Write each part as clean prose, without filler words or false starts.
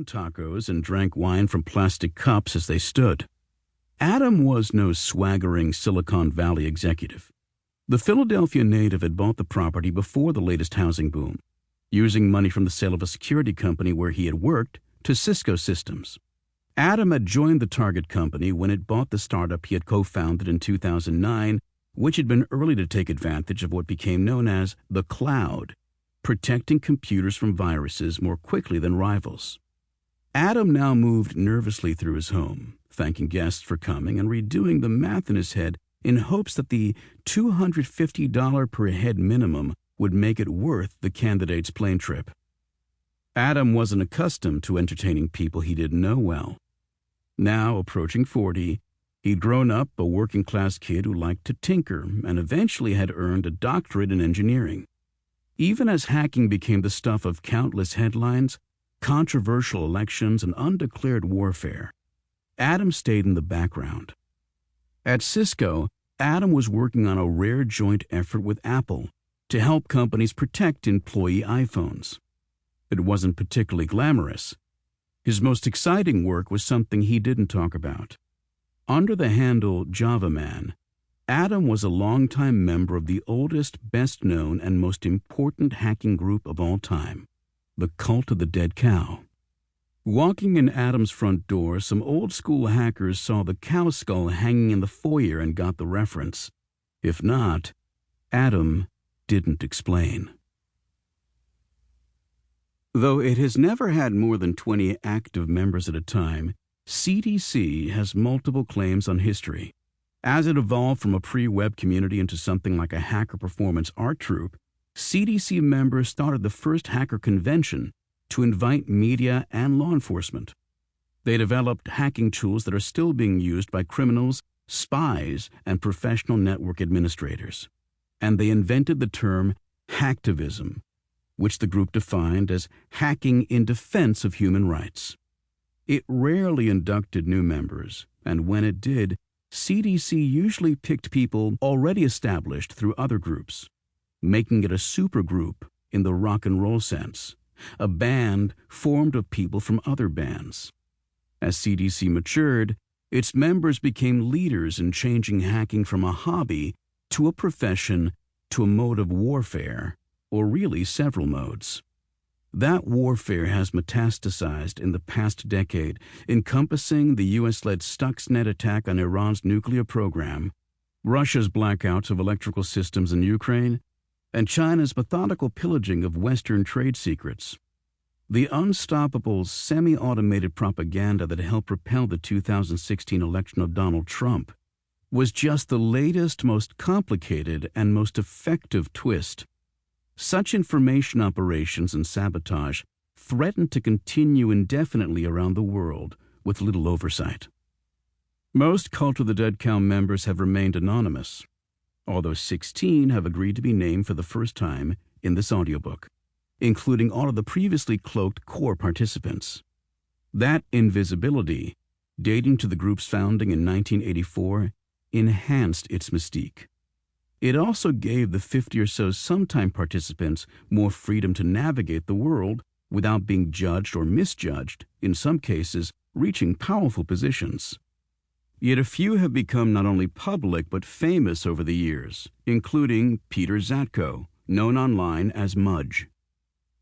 pound tacos and drank wine from plastic cups as they stood. Adam was no swaggering Silicon Valley executive. The Philadelphia native had bought the property before the latest housing boom, using money from the sale of a security company where he had worked to Cisco Systems. Adam had joined the target company when it bought the startup he had co-founded in 2009, which had been early to take advantage of what became known as the cloud, protecting computers from viruses more quickly than rivals. Adam now moved nervously through his home, thanking guests for coming and redoing the math in his head in hopes that the $250 per head minimum would make it worth the candidate's plane trip. Adam wasn't accustomed to entertaining people he didn't know well. Now, approaching 40, he'd grown up a working-class kid who liked to tinker and eventually had earned a doctorate in engineering. Even as hacking became the stuff of countless headlines, controversial elections, and undeclared warfare, Adam stayed in the background. At Cisco, Adam was working on a rare joint effort with Apple to help companies protect employee iPhones. It wasn't particularly glamorous. His most exciting work was something he didn't talk about. Under the handle Java Man, Adam was a longtime member of the oldest, best-known, and most important hacking group of all time, the Cult of the Dead Cow. Walking in Adam's front door, some old-school hackers saw the cow skull hanging in the foyer and got the reference. If not, Adam didn't explain. Though it has never had more than 20 active members at a time, CDC has multiple claims on history. As it evolved from a pre-web community into something like a hacker performance art troupe, CDC members started the first hacker convention to invite media and law enforcement. They developed hacking tools that are still being used by criminals, spies, and professional network administrators. And they invented the term hacktivism, which the group defined as hacking in defense of human rights. It rarely inducted new members, and when it did, CDC usually picked people already established through other groups, making it a supergroup in the rock and roll sense, a band formed of people from other bands. As CDC matured, its members became leaders in changing hacking from a hobby to a profession to a mode of warfare, or really several modes. That warfare has metastasized in the past decade, encompassing the U.S.-led Stuxnet attack on Iran's nuclear program, Russia's blackouts of electrical systems in Ukraine, and China's methodical pillaging of Western trade secrets. The unstoppable, semi-automated propaganda that helped propel the 2016 election of Donald Trump was just the latest, most complicated, and most effective twist. Such information operations and sabotage threaten to continue indefinitely around the world with little oversight. Most Cult of the Dead Cow members have remained anonymous, although 16 have agreed to be named for the first time in this audiobook, including all of the previously cloaked core participants. That invisibility, dating to the group's founding in 1984, enhanced its mystique. It also gave the 50 or so sometime participants more freedom to navigate the world without being judged or misjudged, in some cases reaching powerful positions. Yet a few have become not only public but famous over the years, including Peter Zatko, known online as Mudge.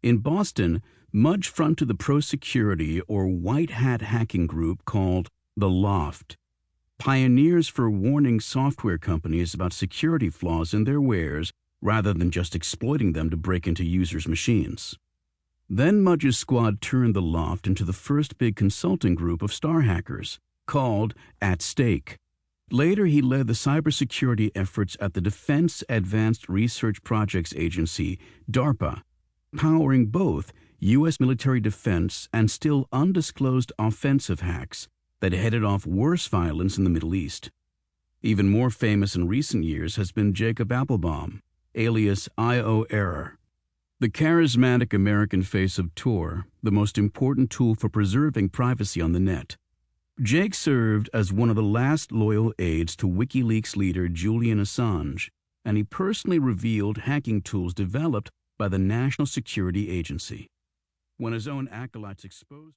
In Boston, Mudge fronted the pro-security or white hat hacking group called The Loft, pioneers for warning software companies about security flaws in their wares rather than just exploiting them to break into users' machines. Then Mudge's squad turned The Loft into the first big consulting group of star hackers, called At Stake. Later, he led the cybersecurity efforts at the Defense Advanced Research Projects Agency, DARPA, powering both U.S. military defense and still undisclosed offensive hacks that headed off worse violence in the Middle East. Even more famous in recent years has been Jacob Applebaum, alias I.O. Error, the charismatic American face of Tor, the most important tool for preserving privacy on the net. Jake served as one of the last loyal aides to WikiLeaks leader Julian Assange, and he personally revealed hacking tools developed by the National Security Agency. When his own acolytes exposed